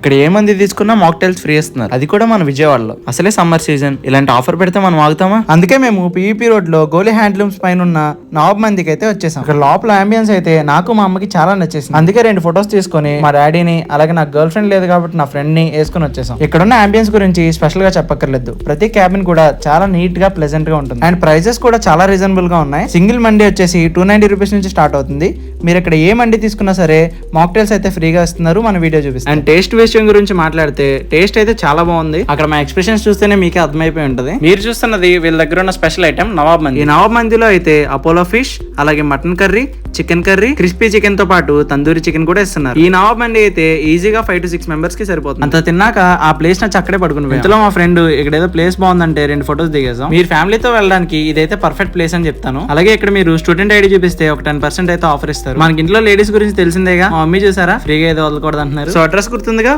ఇక్కడ ఏ మంది తీసుకున్నా మాక్టైల్స్ ఫ్రీ ఇస్తున్నారు, అది కూడా మన విజయవాడలో. అసలే సమ్మర్ సీజన్, ఇలాంటి ఆఫర్ పెడితే మనం ఆగుతామా? అందుకే మేము పీవీపీ రోడ్ లో గోలీ హ్యాండ్లూమ్స్ పైన ఉన్న నవాబ్ మందికి అయితే వచ్చేసాం. ఇక్కడ లోపల అంబియన్స్ అయితే నాకు మా అమ్మకి చాలా నచ్చేసింది. అందుకే 2 ఫొటోస్ తీసుకొని మా డాడీని అలాగే నాకు గర్ల్ ఫ్రెండ్ లేదు కాబట్టి నా ఫ్రెండ్ ని వేసుకుని వచ్చేసాం. ఇక్కడ ఉన్న అంబియన్స్ గురించి స్పెషల్ గా చెప్పక్కర్లేదు. ప్రతి క్యాబిన్ కూడా చాలా నీట్ గా ప్లెజెంట్ గా ఉంటుంది అండ్ ప్రైజెస్ కూడా చాలా రీజనబుల్ గా ఉన్నాయి. సింగిల్ మండీ వచ్చేసి 290 రూపీస్ నుంచి స్టార్ట్ అవుతుంది. మీరు ఇక్కడ ఏ మండీ తీసుకున్నా సరే మాక్టైల్స్ అయితే ఫ్రీగా ఇస్తున్నారు. మన వీడియో చూపిస్తాం. అండ్ టేస్ట్ విషయం గురించి మాట్లాడితే టేస్ట్ అయితే చాలా బాగుంది. అక్కడ మా ఎక్స్ప్రెషన్స్ చూస్తేనే మీకే అర్థమైపోయి ఉంటుంది. మీరు చూస్తున్నది వీళ్ళ దగ్గర ఉన్న స్పెషల్ ఐటమ్ నవాబ్ మంది. ఈ నవాబ్ మందిలో అయితే అపోలో ఫిష్, అలాగే mutton curry, chicken curry, crispy chicken తో పాటు తందూరి చికెన్ కూడా ఇస్తున్నారు. ఈ నవాబ్ మంది అయితే ఈజీగా 5 to 6 మెంబర్స్ కి సరిపోతుంది. అంత తిన్నాక ఆ ప్లేస్ నచ్చి అక్కడే పడుకుని ఇంతలో మా ఫ్రెండ్ ఇక్కడ ఏదో ప్లేస్ బాగుందంటే 2 ఫొటోస్ దిగేసాం. మీరు ఫ్యామిలీతో వెళ్ళడానికి ఇదైతే పర్ఫెక్ట్ ప్లేస్ అని చెప్తాను. అలాగే ఇక్కడ మీరు స్టూడెంట్ ఐడి చూపిస్తే ఒక 10% అయితే ఆఫర్ ఇస్తారు. మనకి ఇంట్లో లేడీస్ గురించి తెలిసిందేగా. మా మమ్మీ చూసారా ఫ్రీగా ఏదో వదలకూడదు అంటున్నారు. So address గుర్తుందిగా.